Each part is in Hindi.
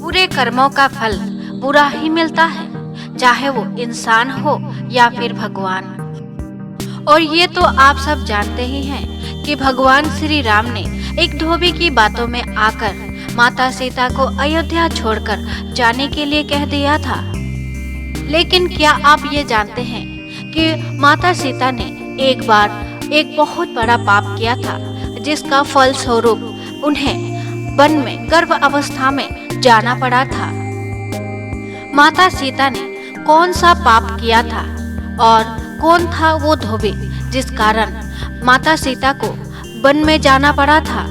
बुरे कर्मों का फल बुरा ही मिलता है, चाहे वो इंसान हो या फिर भगवान। और ये तो आप सब जानते ही हैं कि भगवान श्री राम ने एक धोबी की बातों में आकर माता सीता को अयोध्या छोड़कर जाने के लिए कह दिया था। लेकिन क्या आप ये जानते हैं कि माता सीता ने एक बार एक बहुत बड़ा पाप किया था, जिसका फल स्वरूप उन्हें वन में गर्भ अवस्था में जाना पड़ा था। माता सीता ने कौन सा पाप किया था और कौन था वो धोबी जिस कारण माता सीता को वन में जाना पड़ा था?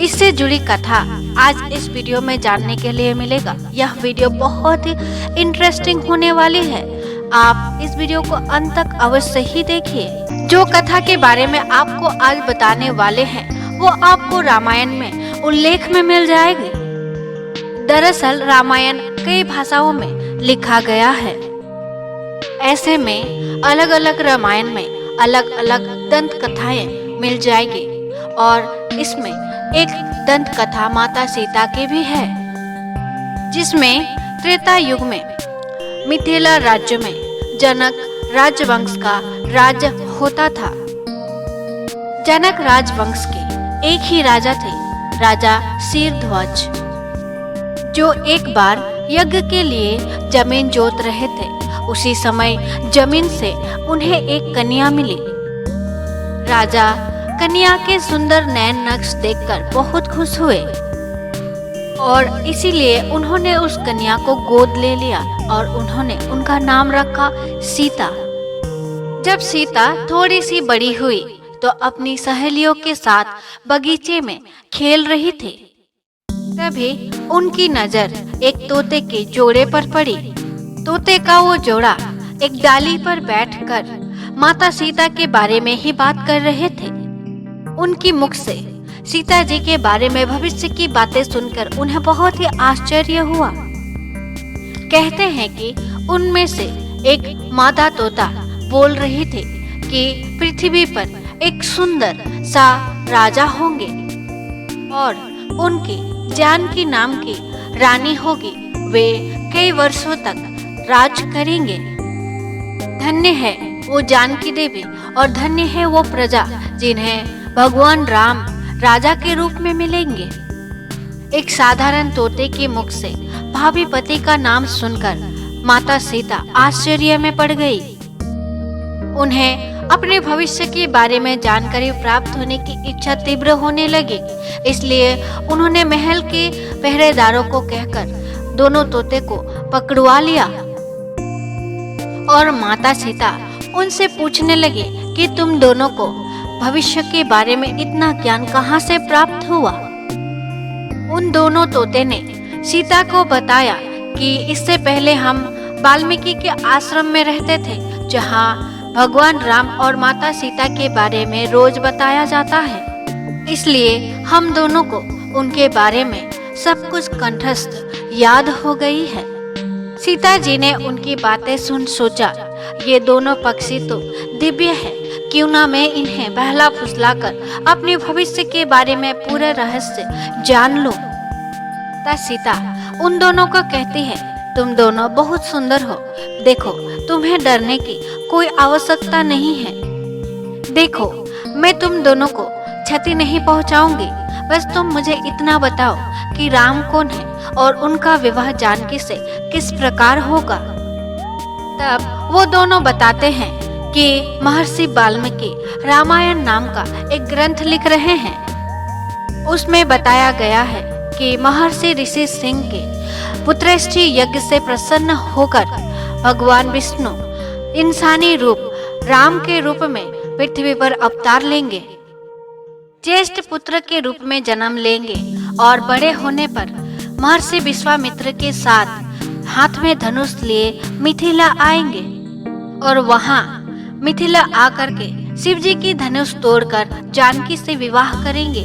इससे जुड़ी कथा आज इस वीडियो में जानने के लिए मिलेगा। यह वीडियो बहुत ही इंटरेस्टिंग होने वाली है। आप इस वीडियो को अंत तक अवश्य ही देखिए। जो कथा के बारे में आपको आज बताने वाले हैं वो आपको रामायण में उल्लेख में मिल जाएगी। दरअसल रामायण कई भाषाओं में लिखा गया है। ऐसे में अलग अलग रामायण में अलग अलग दंत कथाएं मिल जाएगी और इसमें एक दंत कथा माता सीता की भी है, जिसमें त्रेता युग में मिथिला राज्य में जनक राजवंश का राज्य होता था। जनक राजवंश के एक ही राजा थे, राजा शीरध्वज, जो एक बार यज्ञ के लिए जमीन जोत रहे थे। उसी समय जमीन से उन्हें एक कन्या मिली। राजा कन्या के सुंदर नैन नक्श देखकर बहुत खुश हुए और इसीलिए उन्होंने उस कन्या को गोद ले लिया और उन्होंने उनका नाम रखा सीता। जब सीता थोड़ी सी बड़ी हुई तो अपनी सहेलियों के साथ बगीचे में खेल रही थी। तभी उनकी नजर एक तोते के जोड़े पर पड़ी। तोते का वो जोड़ा एक डाली पर बैठकर माता सीता के बारे में ही बात कर रहे थे। उनकी मुख से सीता जी के बारे में भविष्य की बातें सुनकर उन्हें बहुत ही आश्चर्य हुआ। कहते हैं कि उनमें से एक मादा तोता बोल रही थी कि पृथ्वी पर एक सुंदर सा राजा होंगे और उनकी जानकी नाम की रानी होगी। वे कई वर्षों तक राज करेंगे। धन्य है वो जानकी देवी और धन्य है वो प्रजा जिन्हें भगवान राम राजा के रूप में मिलेंगे। एक साधारण तोते के मुख से भावी पति का नाम सुनकर माता सीता आश्चर्य में पड़ गई। उन्हें अपने भविष्य के बारे में जानकारी प्राप्त होने की इच्छा तीव्र होने लगी। इसलिए उन्होंने महल के पहरेदारों को कहकर दोनों तोते को पकड़वा लिया और माता सीता उनसे पूछने लगे कि तुम दोनों को भविष्य के बारे में इतना ज्ञान कहाँ से प्राप्त हुआ? उन दोनों तोते ने सीता को बताया कि इससे पहले हम वाल्मीकि के आश्रम में रहते थे, जहाँ भगवान राम और माता सीता के बारे में रोज बताया जाता है। इसलिए हम दोनों को उनके बारे में सब कुछ कंठस्थ याद हो गई है। सीता जी ने उनकी बातें सुन सोचा, ये दोनों पक्षी तो दिव्य है, क्यों ना मैं इन्हें बहला फुसलाकर अपने भविष्य के बारे में पूरा रहस्य जान लूं। तब सीता उन दोनों को कहती है, तुम दोनों बहुत सुंदर हो। देखो, तुम्हें डरने की कोई आवश्यकता नहीं है। देखो, मैं तुम दोनों को क्षति नहीं पहुंचाऊंगी। बस तुम मुझे इतना बताओ कि राम कौन है और उनका विवाह जानकी से किस प्रकार होगा। तब वो दोनों बताते हैं कि महर्षि वाल्मीकि रामायण नाम का एक ग्रंथ लिख रहे हैं। उसमें बताया गया है कि महर्षि ऋषि सिंह के पुत्रेष्टि यज्ञ से प्रसन्न होकर भगवान विष्णु इंसानी रूप राम के रूप में पृथ्वी पर अवतार लेंगे, ज्येष्ठ पुत्र के रूप में जन्म लेंगे और बड़े होने पर महर्षि विश्वामित्र के साथ हाथ में धनुष लिए मिथिला आएंगे और वहां मिथिला आकर के शिव जी की धनुष तोड़कर जानकी से विवाह करेंगे।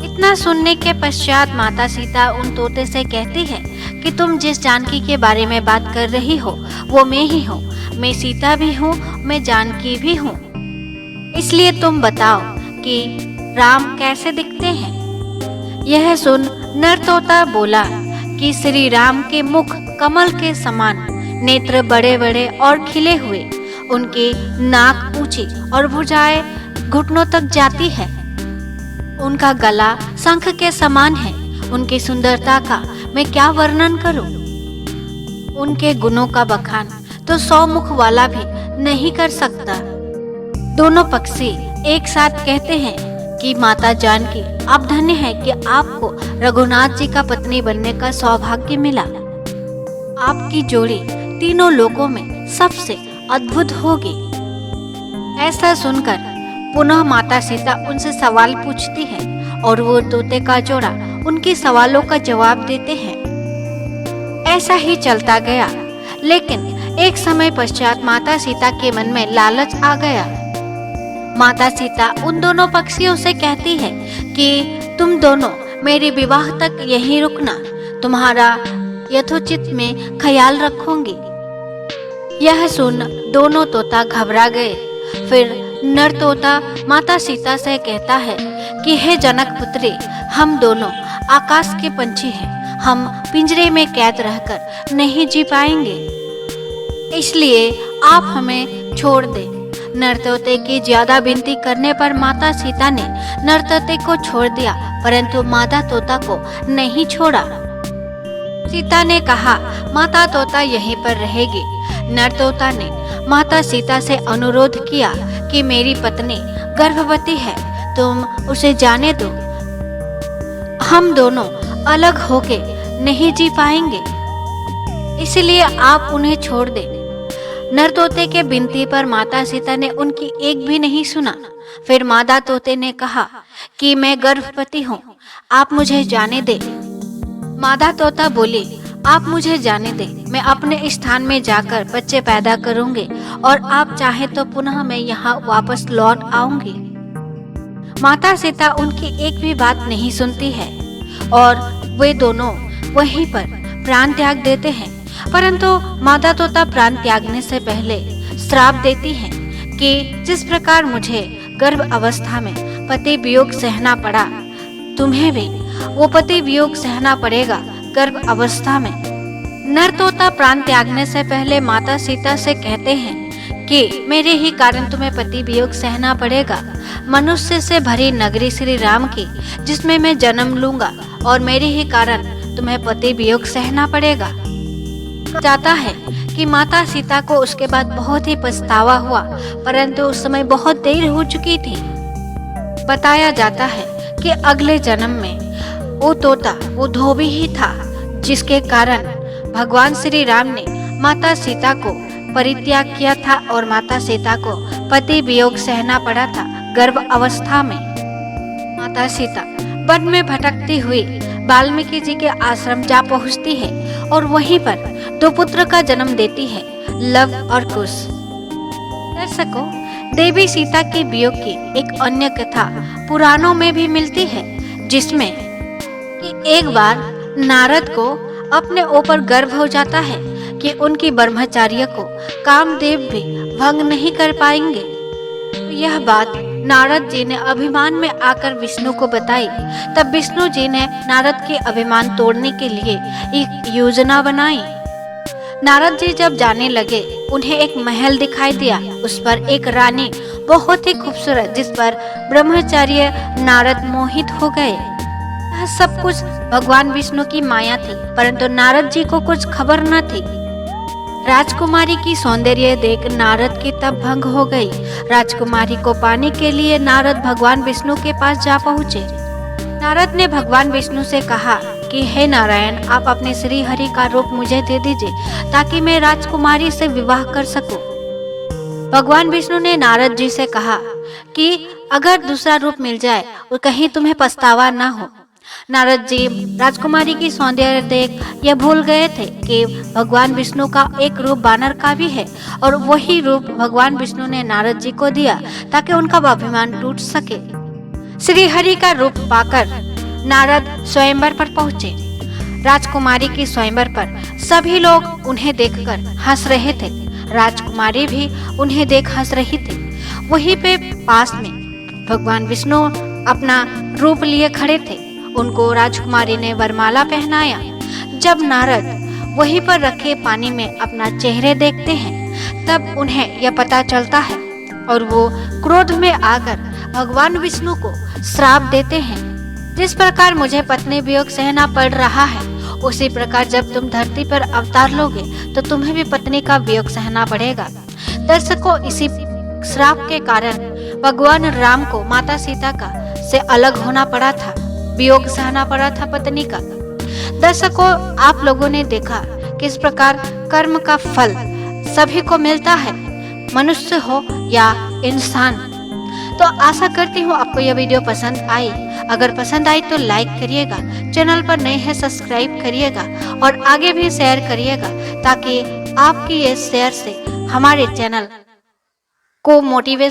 इतना सुनने के पश्चात माता सीता उन तोते से कहती है कि तुम जिस जानकी के बारे में बात कर रही हो वो मैं ही हूँ। मैं सीता भी हूँ, मैं जानकी भी हूँ। इसलिए तुम बताओ कि राम कैसे दिखते हैं। यह सुन नर तोता बोला कि श्री राम के मुख कमल के समान, नेत्र बड़े बड़े और खिले हुए, उनकी नाक ऊंची और भुजाएं घुटनों तक जाती है, उनका गला शंख के समान है। उनकी सुंदरता का मैं क्या वर्णन करूं? उनके गुणों का बखान तो 100 मुख वाला भी नहीं कर सकता। दोनों पक्षी एक साथ कहते हैं कि माता जानकी, आप धन्य है कि आपको रघुनाथ जी का पत्नी बनने का सौभाग्य मिला। आपकी जोड़ी तीनों लोकों में सबसे अद्भुत होगी। ऐसा सुनकर पुनः माता सीता उनसे सवाल पूछती है और वो तोते का जोड़ा उनके सवालों का जवाब देते हैं। ऐसा ही चलता गया, लेकिन एक समय पश्चात माता सीता के मन में लालच आ गया। माता सीता उन दोनों पक्षियों से कहती है कि तुम दोनों मेरे विवाह तक यहीं रुकना, तुम्हारा यथोचित में ख्याल रखूंगी। यह सुन दोनों तोता घबरा गए। फिर नर तोता माता सीता से कहता है कि हे जनक पुत्री, हम दोनों आकाश के पंछी हैं, हम पिंजरे में कैद रहकर नहीं जी पाएंगे, इसलिए आप हमें छोड़ दें। नर तोते की ज्यादा विनती करने पर माता सीता ने नर तोते को छोड़ दिया, परंतु मादा तोता को नहीं छोड़ा। सीता ने कहा, माता तोता यहीं पर रहेगी। नर तोता ने माता सीता से अनुरोध किया कि मेरी पत्नी गर्भवती है, तुम उसे जाने दो, हम दोनों अलग होके नहीं जी पाएंगे, इसलिए आप उन्हें छोड़ दें। नर तोते के विनती पर माता सीता ने उनकी एक भी नहीं सुना। फिर मादा तोते ने कहा कि मैं गर्भवती हूँ, आप मुझे जाने दे। मादा तोता बोली, आप मुझे जाने दे, मैं अपने स्थान में जाकर बच्चे पैदा करूंगी और आप चाहे तो पुनः मैं यहाँ वापस लौट आऊंगी। माता सीता उनकी एक भी बात नहीं सुनती है और वे दोनों वहीं पर प्राण त्याग देते हैं। परंतु मादा तोता प्राण त्यागने से पहले श्राप देती है कि जिस प्रकार मुझे गर्भ अवस्था में पति वियोग सहना पड़ा, तुम्हें भी वो पति वियोग सहना पड़ेगा गर्भ अवस्था में। नर तोता प्राण त्यागने से पहले माता सीता से कहते हैं कि मेरे ही कारण तुम्हें पति वियोग सहना पड़ेगा। मनुष्य से भरी नगरी श्री राम की, जिसमें मैं जन्म लूंगा, और मेरे ही कारण तुम्हें पति वियोग सहना पड़ेगा। जाता है कि माता सीता को उसके बाद बहुत ही पछतावा हुआ, परंतु उस समय बहुत देर हो चुकी थी। बताया जाता है कि अगले जन्म में वो तोता वो धोबी ही था, जिसके कारण भगवान श्री राम ने माता सीता को परित्याग किया था और माता सीता को पति वियोग सहना पड़ा था गर्भ अवस्था में। माता सीता वन में भटकती हुई वाल्मीकि जी के आश्रम जा पहुंचती है और वहीं पर 2 पुत्र का जन्म देती है, लव और कुश। दर्शकों, देवी सीता के वियोग की एक अन्य कथा पुराणों में भी मिलती है, जिसमें कि एक बार नारद को अपने ऊपर गर्व हो जाता है कि उनकी ब्रह्मचार्य को कामदेव भी भंग नहीं कर पाएंगे। यह बात नारद जी ने अभिमान में आकर विष्णु को बताई। तब विष्णु जी ने नारद के अभिमान तोड़ने के लिए एक योजना बनाई। नारद जी जब जाने लगे, उन्हें एक महल दिखाई दिया। उस पर एक रानी बहुत ही खूबसूरत, जिस पर ब्रह्मचार्य नारद मोहित हो गए। यह सब कुछ भगवान विष्णु की माया थी, परंतु नारद जी को कुछ खबर न थी। राजकुमारी की सौंदर्य देख नारद की तब भंग हो गई। राजकुमारी को पाने के लिए नारद भगवान विष्णु के पास जा पहुँचे। नारद ने भगवान विष्णु से कहा कि हे नारायण, आप अपने श्री हरि का रूप मुझे दे दीजिए ताकि मैं राजकुमारी से विवाह कर सकूं। भगवान विष्णु ने नारद जी से कहा कि अगर दूसरा रूप मिल जाए और कहीं तुम्हें पछतावा न हो। नारद जी राजकुमारी की सौंदर्य देख यह भूल गए थे कि भगवान विष्णु का एक रूप बानर का भी है, और वही रूप भगवान विष्णु ने नारद जी को दिया ताकि उनका अभिमान टूट सके। श्री हरि का रूप पाकर नारद स्वयंवर पर पहुँचे। राजकुमारी की स्वयंवर पर सभी लोग उन्हें देखकर हंस रहे थे। राजकुमारी भी उन्हें देख हंस रही थी। वहीं पे पास में भगवान विष्णु अपना रूप लिए खड़े थे उनको राजकुमारी ने वरमाला पहनाया। जब नारद वहीं पर रखे पानी में अपना चेहरे देखते हैं तब उन्हें यह पता चलता है और वो क्रोध में आकर भगवान विष्णु को श्राप देते हैं। जिस प्रकार मुझे पत्नी वियोग सहना पड़ रहा है, उसी प्रकार जब तुम धरती पर अवतार लोगे तो तुम्हें भी पत्नी का वियोग सहना पड़ेगा। दर्शकों, इसी श्राप के कारण भगवान राम को माता सीता का से अलग होना पड़ा था, वियोग सहना पड़ा था पत्नी का। दर्शकों, आप लोगों ने देखा किस प्रकार कर्म का फल सभी को मिलता है, मनुष्य हो या इंसान। तो आशा करती हूँ आपको यह वीडियो पसंद आई। अगर पसंद आई तो लाइक करिएगा, चैनल पर नए हैं सब्सक्राइब करिएगा और आगे भी शेयर करिएगा, ताकि आपकी ये शेयर से हमारे चैनल को मोटिवेट